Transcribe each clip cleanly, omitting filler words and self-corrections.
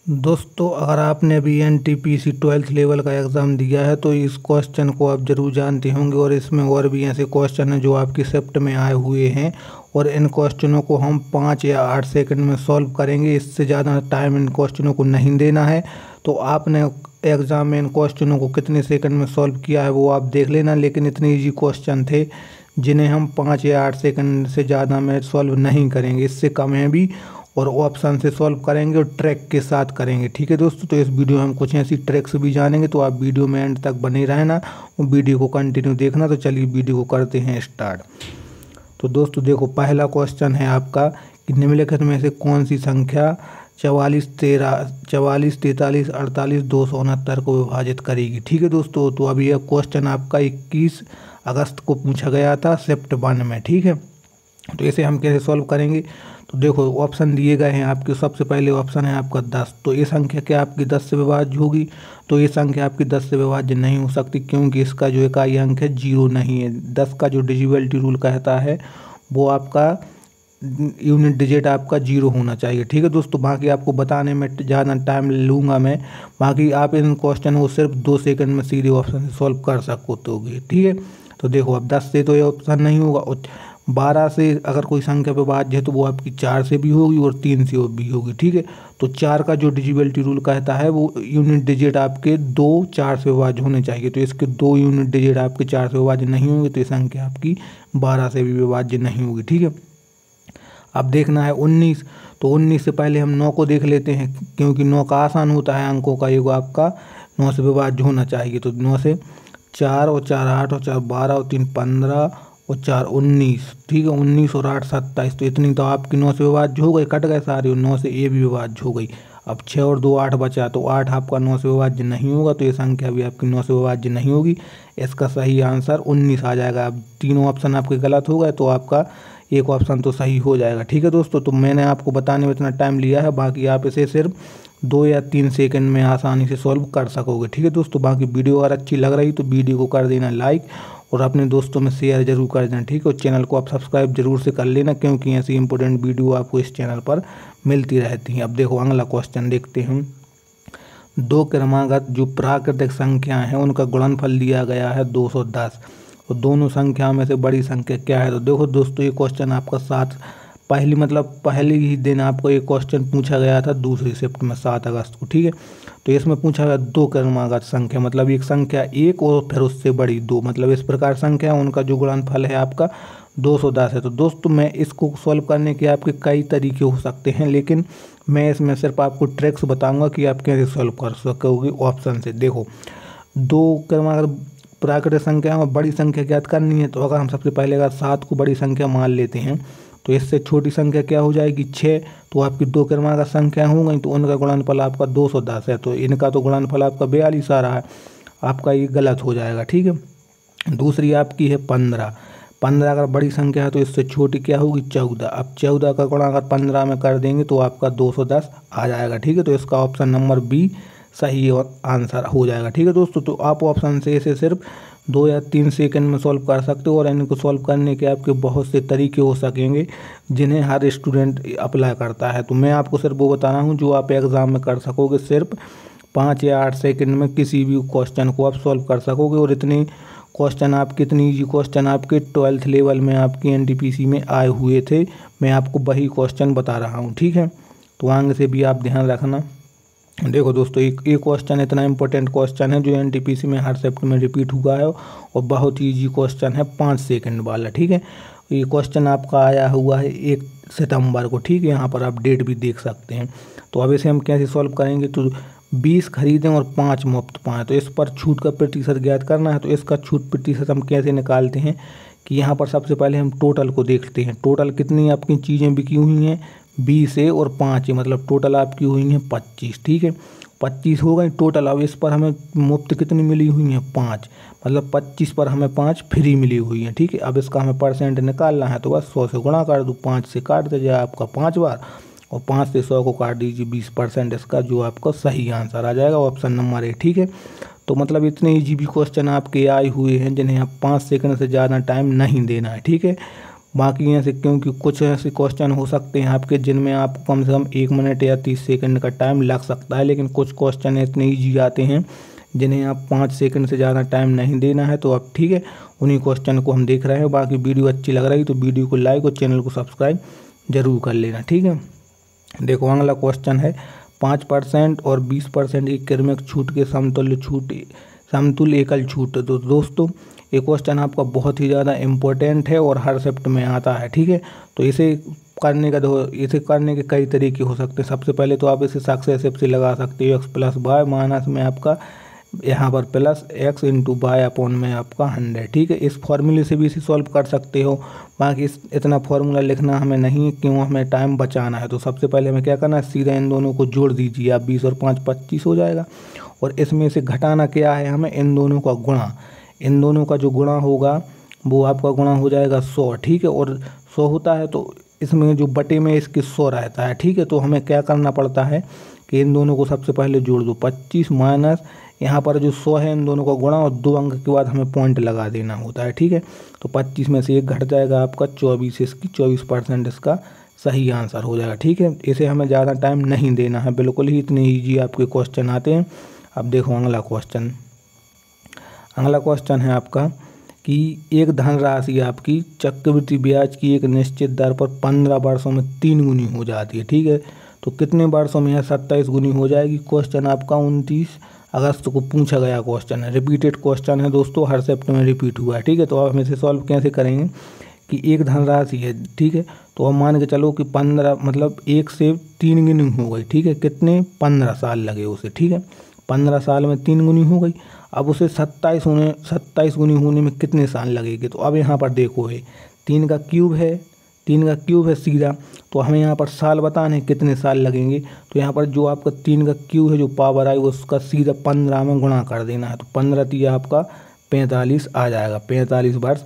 दोस्तों, अगर आपने अभी एनटीपीसी 12th लेवल का एग्ज़ाम दिया है तो इस क्वेश्चन को आप ज़रूर जानते होंगे। और इसमें और भी ऐसे क्वेश्चन हैं जो आपकी शिफ्ट में आए हुए हैं और इन क्वेश्चनों को हम 5 या 8 सेकंड में सॉल्व करेंगे। इससे ज़्यादा टाइम इन क्वेश्चनों को नहीं देना है। तो आपने एग्ज़ाम में इन क्वेश्चनों को कितने सेकंड में सॉल्व किया है वो आप देख लेना। लेकिन इतने ईजी क्वेश्चन थे जिन्हें हम 5 या 8 सेकंड से ज़्यादा में सॉल्व नहीं करेंगे, इससे कम है भी। और ऑप्शन से सॉल्व करेंगे और ट्रैक के साथ करेंगे। ठीक है दोस्तों, तो इस वीडियो में हम कुछ ऐसी ट्रैक्स भी जानेंगे, तो आप वीडियो में एंड तक बने रहना और वीडियो को कंटिन्यू देखना। तो चलिए वीडियो को करते हैं स्टार्ट। तो दोस्तों देखो, पहला क्वेश्चन है आपका कि निम्नलिखित में से कौन सी संख्या 44, 43, 48, 269 को विभाजित करेगी। ठीक है दोस्तों, तो अभी यह क्वेश्चन आपका 21 अगस्त को पूछा गया था शिफ्ट 1 में। ठीक है, तो इसे हम कैसे सॉल्व करेंगे। तो देखो, ऑप्शन दिए गए हैं आपके। सबसे पहले ऑप्शन है आपका 10। तो ये संख्या क्या आपकी 10 से विभाज्य होगी। तो ये संख्या आपकी 10 से विभाज्य नहीं हो सकती, क्योंकि इसका जो इकाई अंक है 0 नहीं है। 10 का जो डिविजिबिलिटी रूल कहता है वो आपका यूनिट डिजिट आपका 0 होना चाहिए। ठीक है दोस्तों, बाकी आपको बताने में ज़्यादा टाइम लूँगा मैं। बाकी आप इन क्वेश्चन को सिर्फ 2 सेकंड में सीधे ऑप्शन से सॉल्व कर सकोगे। ठीक है, तो देखो अब 10 से तो ये ऑप्शन नहीं होगा। और 12 से अगर कोई संख्या विभाज्य है तो वो आपकी 4 से भी होगी और 3 से भी होगी। ठीक है, तो 4 का जो डिविजिबिलिटी रूल कहता है वो यूनिट डिजिट आपके 2 4 से विभाज्य होने चाहिए। तो इसके 2 यूनिट डिजिट आपके 4 से विभाज्य नहीं होंगे, तो ये संख्या आपकी 12 से भी विभाज्य नहीं होगी। ठीक है, अब देखना है 19। तो 19 से पहले हम 9 को देख लेते हैं, क्योंकि 9 का आसान होता है अंकों का योग आपका 9 से विभाज्य होना चाहिए। तो 9 से 4 और 4 8 और 4 12 और 3 15 और 4 19। ठीक है, 19 और 8 27। तो इतनी तो आपकी 9 से विभाज्य हो गई, कट गए सारे। और 9 से ये भी विभाज्य हो गई। अब 6 और 2 8 बचा, तो 8 आपका 9 से विभाज्य नहीं होगा, तो ये संख्या भी आपकी 9 से विभाज्य नहीं होगी। इसका सही आंसर 19 आ जाएगा। अब तीनों ऑप्शन आपके गलत हो गए, तो आपका एक ऑप्शन तो सही हो जाएगा। ठीक है दोस्तों, तो मैंने आपको बताने में इतना टाइम लिया है, बाकी आप इसे सिर्फ 2 या 3 सेकंड में आसानी से सॉल्व कर सकोगे। ठीक है दोस्तों, बाकी वीडियो अगर अच्छी लग रही तो वीडियो को कर देना लाइक और अपने दोस्तों में शेयर जरूर कर देना। ठीक है, और चैनल को आप सब्सक्राइब जरूर से कर लेना, क्योंकि ऐसी इंपॉर्टेंट वीडियो आपको इस चैनल पर मिलती रहती हैं। अब देखो अगला क्वेश्चन देखते हैं। 2 क्रमागत जो प्राकृतिक संख्याएं हैं उनका गुणनफल दिया गया है 210। और दोनों संख्या में से बड़ी संख्या क्या है। तो देखो दोस्तों, ये क्वेश्चन आपका पहले ही दिन आपको ये क्वेश्चन पूछा गया था दूसरी शिफ्ट में 7 अगस्त को। ठीक है, तो इसमें पूछा गया 2 क्रमागत संख्या, मतलब एक संख्या 1 और फिर उससे बड़ी 2, मतलब इस प्रकार संख्या उनका जो गुणनफल है आपका 210 है। तो दोस्तों, मैं इसको सॉल्व करने के आपके कई तरीके हो सकते हैं, लेकिन मैं इसमें सिर्फ आपको ट्रिक्स बताऊंगा कि आप कैसे सॉल्व कर सकोगे ऑप्शन से। देखो, 2 क्रमागत प्राकृतिक संख्या में बड़ी संख्या ज्ञात करनी है। तो अगर हम सबसे पहले अगर 7 को बड़ी संख्या मान लेते हैं, तो इससे छोटी संख्या क्या हो जाएगी 6। तो आपकी 2 क्रमागत संख्या हो गई, तो उनका गुणनफल आपका 210 है। तो इनका तो गुणनफल आपका 42 आ रहा है, आपका ये गलत हो जाएगा। ठीक है, दूसरी आपकी है 15। 15 अगर बड़ी संख्या है तो इससे छोटी क्या होगी 14। अब 14 का गुणा अगर 15 में कर देंगे तो आपका 210 आ जाएगा। ठीक है, तो इसका ऑप्शन नंबर बी सही आंसर हो जाएगा। ठीक है दोस्तों, तो आप ऑप्शन से इसे सिर्फ 2 या 3 सेकंड में सॉल्व कर सकते हो। और इनको सॉल्व करने के आपके बहुत से तरीके हो सकेंगे जिन्हें हर स्टूडेंट अप्लाई करता है। तो मैं आपको सिर्फ वो बता रहा हूँ जो आप एग्ज़ाम में कर सकोगे। सिर्फ 5 या 8 सेकंड में किसी भी क्वेश्चन को आप सॉल्व कर सकोगे। और इतने ईजी क्वेश्चन आपके 12th लेवल में आपकी एनटीपीसी में आए हुए थे। मैं आपको वही क्वेश्चन बता रहा हूँ। ठीक है, तो आगे से भी आप ध्यान रखना। देखो दोस्तों, एक क्वेश्चन इतना इंपॉर्टेंट क्वेश्चन है जो एनटीपीसी में हर शिफ्ट में रिपीट हुआ है और बहुत ही ईजी क्वेश्चन है 5 सेकंड वाला। ठीक है, ये क्वेश्चन आपका आया हुआ है 1 सितंबर को। ठीक है, यहाँ पर आप डेट भी देख सकते हैं। तो अब इसे हम कैसे सॉल्व करेंगे। तो 20 खरीदें और 5 मुफ्त पाएँ, तो इस पर छूट का प्रतिशत ज्ञात करना है। तो इसका छूट प्रतिशत हम कैसे निकालते हैं कि यहाँ पर सबसे पहले हम टोटल को देखते हैं। टोटल कितनी आपकी चीज़ें बिकी हुई हैं 20 है और 5 है, मतलब टोटल आपकी हुई हैं 25। ठीक है, 25 हो गई टोटल। अब इस पर हमें मुफ्त कितनी मिली हुई हैं 5, मतलब 25 पर हमें 5 फ्री मिली हुई हैं। ठीक है, अब इसका हमें परसेंट निकालना है। तो बस 100 से गुणा कर दो, 5 से काट दीजिए आपका 5 बार और 5 से 100 को काट दीजिए 20%। इसका जो आपका सही आंसर आ जाएगा ऑप्शन नंबर ए। ठीक है, तो मतलब इतने ईजी भी क्वेश्चन आपके आए हुए हैं जिन्हें आप 5 सेकंड से ज़्यादा टाइम नहीं देना है। ठीक है, बाकी ऐसे क्योंकि कुछ ऐसे क्वेश्चन हो सकते हैं आपके जिनमें आपको कम से कम 1 मिनट या 30 सेकंड का टाइम लग सकता है, लेकिन कुछ क्वेश्चन इतने ईजी आते हैं जिन्हें आप 5 सेकंड से ज़्यादा टाइम नहीं देना है। तो अब ठीक है, उन्हीं क्वेश्चन को हम देख रहे हैं। बाकी वीडियो अच्छी लग रही तो वीडियो को लाइक और चैनल को सब्सक्राइब जरूर कर लेना, ठीक है। देखो अगला क्वेश्चन है 5% और 20% की क्रमिक छूट के समतुल्य एकल छूट। तो दोस्तों ये क्वेश्चन आपका बहुत ही ज़्यादा इम्पोर्टेंट है और हर शिफ्ट में आता है, ठीक है। तो इसे करने के कई तरीके हो सकते हैं। सबसे पहले तो आप इसे सक्सेसिव से लगा सकते हो, x + y माइनस में आपका यहाँ पर प्लस x × y अपॉन में आपका 100, ठीक है। इस फॉर्मूले से भी इसे सॉल्व कर सकते हो। बाकी इतना फॉर्मूला लिखना हमें नहीं, क्यों, हमें टाइम बचाना है। तो सबसे पहले हमें क्या करना है, सीधा इन दोनों को जोड़ दीजिए आप, 20 और 5 25 हो जाएगा। और इसमें से घटाना क्या है, हमें इन दोनों का गुणा, इन दोनों का जो गुणा होगा वो आपका गुणा हो जाएगा 100, ठीक है। और 100 होता है तो इसमें जो बटे में इसके 100 रहता है, ठीक है। तो हमें क्या करना पड़ता है कि इन दोनों को सबसे पहले जोड़ दो, 25 माइनस यहाँ पर जो 100 है, इन दोनों का गुणा और 2 अंक के बाद हमें पॉइंट लगा देना होता है, ठीक है। तो 25 में से 1 घट जाएगा आपका 24, इसकी 24% इसका सही आंसर हो जाएगा, ठीक है। इसे हमें ज़्यादा टाइम नहीं देना है, बिल्कुल ही इतने ईजी आपके क्वेश्चन आते हैं। अब देखो अगला क्वेश्चन है आपका कि एक धनराशि आपकी चक्रवृद्धि ब्याज की एक निश्चित दर पर 15 वर्षों में 3 गुनी हो जाती है, ठीक है। तो कितने वर्षों में यह 27 गुनी हो जाएगी। क्वेश्चन आपका 29 अगस्त को पूछा गया क्वेश्चन है, रिपीटेड क्वेश्चन है दोस्तों, हर शिफ्ट में रिपीट हुआ है, ठीक है। तो अब हम इसे सॉल्व कैसे करेंगे कि एक धनराशि है, ठीक है। तो हम मान के चलो कि 15 मतलब 1 से 3 गुनी हो गई, ठीक है। कितने, 15 साल लगे उसे, ठीक है। 15 साल में 3 गुनी हो गई। अब उसे 27 गुनी होने में कितने साल लगेंगे। तो अब यहाँ पर देखो है 3 का क्यूब है सीधा, तो हमें यहाँ पर साल बताने कितने साल लगेंगे। तो यहाँ पर जो आपका 3 का क्यूब है जो पावर आई उसका सीधा 15 में गुणा कर देना है। तो 15 तिया आपका 45 आ जाएगा, 45 वर्ष,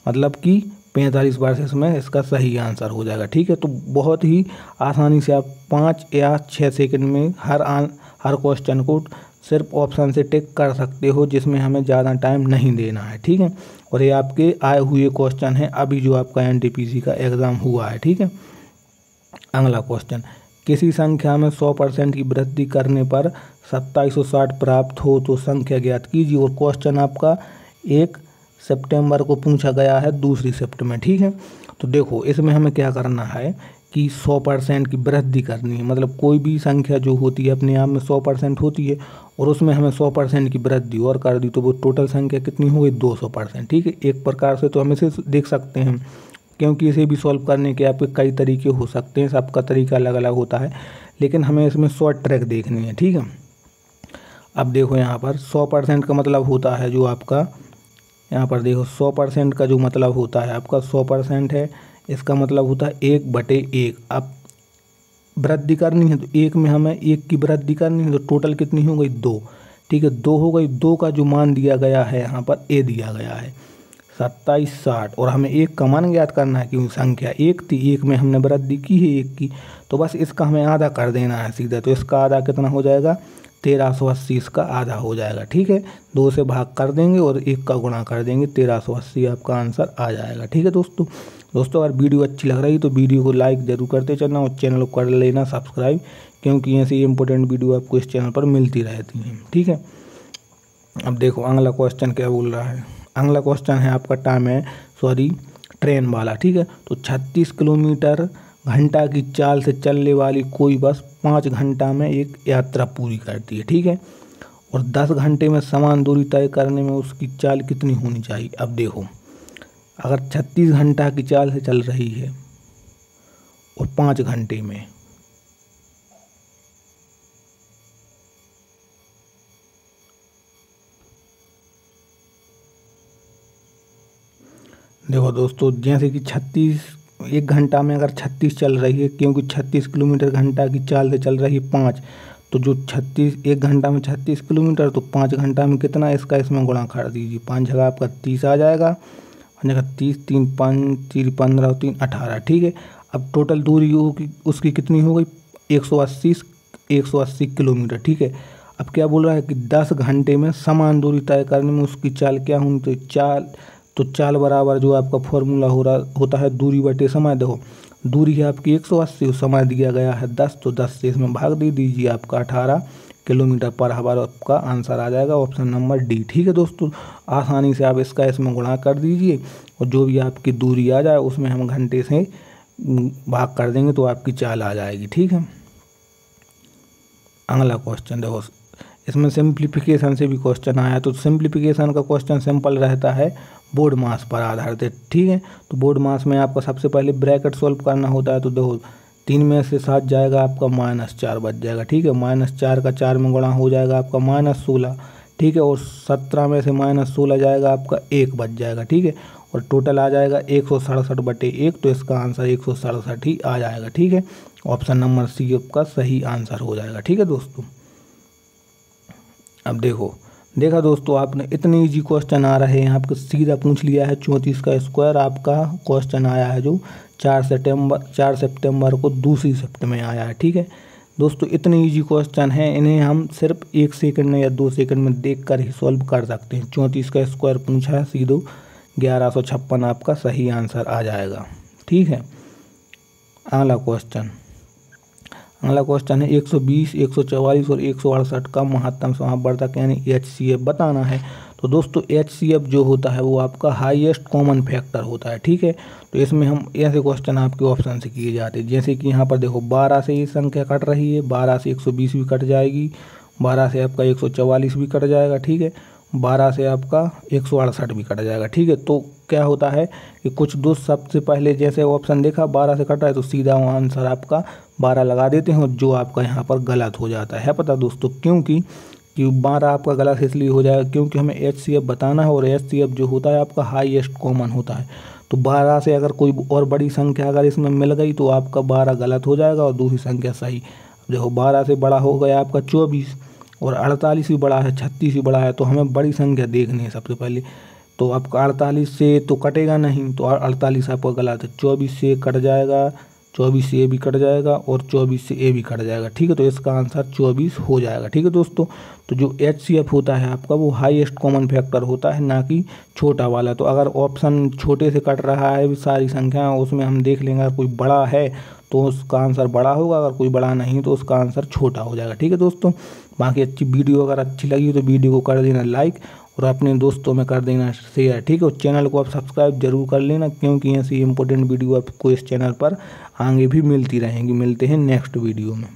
मतलब कि 45 वर्ष इसमें इसका सही आंसर हो जाएगा, ठीक है। तो बहुत ही आसानी से आप 5 या 6 सेकंड में हर क्वेश्चन को सिर्फ ऑप्शन से टिक कर सकते हो, जिसमें हमें ज़्यादा टाइम नहीं देना है, ठीक है। और ये आपके आए हुए क्वेश्चन है अभी जो आपका एनटीपीसी का एग्ज़ाम हुआ है, ठीक है। अगला क्वेश्चन, किसी संख्या में 100% की वृद्धि करने पर 2760 प्राप्त हो तो संख्या ज्ञात कीजिए। और क्वेश्चन आपका 1 सितंबर को पूछा गया है, दूसरी शिफ्ट में, ठीक है। तो देखो इसमें हमें क्या करना है कि 100% की वृद्धि करनी है, मतलब कोई भी संख्या जो होती है अपने आप में 100% होती है और उसमें हमें 100% की वृद्धि और कर दी तो वो टोटल संख्या कितनी हो गई, 200%, ठीक है। एक प्रकार से तो हम इसे देख सकते हैं, क्योंकि इसे भी सॉल्व करने के आपके कई तरीके हो सकते हैं, सबका तरीका अलग अलग होता है, लेकिन हमें इसमें शॉर्ट ट्रैक देखनी है, ठीक है। अब देखो यहाँ पर 100% का मतलब होता है जो आपका, यहाँ पर देखो 100% का जो मतलब होता है आपका 100% है, इसका मतलब होता है 1/1। अब वृद्धि करनी है तो 1 में हमें 1 की वृद्धि करनी है, तो टोटल कितनी हो गई, 2, ठीक है। 2 हो गई, 2 का जो मान दिया गया है यहाँ पर ए दिया गया है 2760, और हमें 1 का मान ज्ञात करना है क्योंकि संख्या 1 थी, 1 में हमने वृद्धि की है 1 की, तो बस इसका हमें आधा कर देना है सीधा। तो इसका आधा कितना हो जाएगा, 1380, इसका आधा हो जाएगा, ठीक है। 2 से भाग कर देंगे और 1 का गुणा कर देंगे, 1380 आपका आंसर आ जाएगा, ठीक है दोस्तों। अगर वीडियो अच्छी लग रही तो वीडियो को लाइक जरूर करते चलना और चैनल को कर लेना सब्सक्राइब, क्योंकि ऐसी इंपॉर्टेंट वीडियो आपको इस चैनल पर मिलती रहती हैं, ठीक है। अब देखो अगला क्वेश्चन क्या बोल रहा है। अगला क्वेश्चन है आपका ट्रेन वाला, ठीक है। तो 36 किलोमीटर घंटा की चाल से चलने वाली कोई बस 5 घंटा में एक यात्रा पूरी करती है, ठीक है। और 10 घंटे में समान दूरी तय करने में उसकी चाल कितनी होनी चाहिए। अब देखो अगर 36 घंटा की चाल से चल रही है और 5 घंटे में, देखो दोस्तों जैसे कि 1 घंटा में अगर 36 चल रही है, क्योंकि 36 किलोमीटर घंटा की चाल से चल रही है 5, तो जो 1 घंटा में 36 किलोमीटर, तो 5 घंटा में कितना, इसका इसमें गुणा कर दीजिए। 5 जगह आपका 30 आ जाएगा, 5 जगह 30, 3 5 3 15 3 18, ठीक है। अब टोटल दूरी होगी उसकी कितनी हो गई, 180 किलोमीटर, ठीक है। अब क्या बोल रहा है कि 10 घंटे में समान दूरी तय करने में उसकी चाल क्या होनी, तो चाल बराबर जो आपका फॉर्मूला होता है दूरी बटे समय। देखो दूरी है आपकी 180, समय दिया गया है 10, तो 10 से इसमें भाग दे दीजिए, आपका 18 किलोमीटर पर आवर आपका आंसर आ जाएगा, ऑप्शन नंबर डी। ठीक है दोस्तों, आसानी से आप इसमें गुणा कर दीजिए और जो भी आपकी दूरी आ जाए उसमें हम घंटे से भाग कर देंगे तो आपकी चाल आ जाएगी। ठीक है, अगला क्वेश्चन देखो, इसमें सिंप्लीफिकेशन से भी क्वेश्चन आया। तो सिंप्लीफिकेशन का क्वेश्चन सिंपल रहता है, बोर्ड मास पर आधारित है। ठीक है, तो बोर्ड मास में आपको सबसे पहले ब्रैकेट सॉल्व करना होता है। तो देखो 3 में से 7 जाएगा आपका -4 बच जाएगा। ठीक है, -4 का 4 में गुणा हो जाएगा आपका -16। ठीक है, और 17 में से -16 जाएगा आपका 1 बच जाएगा। ठीक है, और टोटल आ जाएगा 167 बटे 1, तो इसका आंसर 167 ही आ जाएगा। ठीक है, ऑप्शन नंबर सी आपका सही आंसर हो जाएगा। ठीक है दोस्तों, अब देखा दोस्तों, आपने इतने इजी क्वेश्चन आ रहे हैं, आपको सीधा पूछ लिया है 34 का स्क्वायर। आपका क्वेश्चन आया है जो 4 सितंबर को दूसरी शिफ्ट में आया है। ठीक है दोस्तों, इतने इजी क्वेश्चन हैं, इन्हें हम सिर्फ 1 सेकंड में या 2 सेकंड में देखकर ही सॉल्व कर सकते हैं। 34 का स्क्वायर पूछा है, सीधो 1156 आपका सही आंसर आ जाएगा। ठीक है, अगला क्वेश्चन है 120, 144 और 168 का महत्तम समापवर्तक यानी HCF बताना है। तो दोस्तों HCF जो होता है वो आपका हाईएस्ट कॉमन फैक्टर होता है। ठीक है, तो इसमें हम ऐसे क्वेश्चन आपके ऑप्शन से किए जाते हैं, जैसे कि यहाँ पर देखो 12 से ये संख्या कट रही है, 12 से 120 भी कट जाएगी, 12 से आपका 144 भी कट जाएगा। ठीक है, 12 से आपका 168 भी कट जाएगा। ठीक है, तो क्या होता है कि कुछ दोस्त सबसे पहले जैसे ऑप्शन देखा 12 से कट रहा है तो सीधा आंसर आपका 12 लगा देते हैं, और जो आपका यहाँ पर गलत हो जाता है पता दोस्तों, क्योंकि 12 आपका गलत इसलिए हो जाएगा क्योंकि हमें HCF बताना है, और HCF जो होता है आपका हाईएस्ट कॉमन होता है। तो 12 से अगर कोई और बड़ी संख्या अगर इसमें मिल गई तो आपका 12 गलत हो जाएगा और दूसरी संख्या सही। देखो 12 से बड़ा हो गया आपका 24, और 48 भी बड़ा है, 36 भी बड़ा है, तो हमें बड़ी संख्या देखनी है सबसे पहले। तो आपका 48 से तो कटेगा नहीं, तो 48 आपका गलत है, 24 से कट जाएगा, 24 से ए भी कट जाएगा और 24 से ए भी कट जाएगा। ठीक है, तो इसका आंसर 24 हो जाएगा। ठीक है दोस्तों, तो जो HCF होता है आपका वो हाईएस्ट कॉमन फैक्टर होता है, ना कि छोटा वाला। तो अगर ऑप्शन छोटे से कट रहा है सारी संख्या, उसमें हम देख लेंगे अगर कोई बड़ा है तो उसका आंसर बड़ा होगा, अगर कोई बड़ा नहीं तो उसका आंसर छोटा हो जाएगा। ठीक है दोस्तों, बाकी वीडियो अगर अच्छी लगी तो वीडियो को कर देना लाइक और अपने दोस्तों में कर देना शेयर। ठीक है, और चैनल को आप सब्सक्राइब जरूर कर लेना, क्योंकि ऐसी इंपॉर्टेंट वीडियो आपको इस चैनल पर आगे भी मिलती रहेंगी। मिलते हैं नेक्स्ट वीडियो में।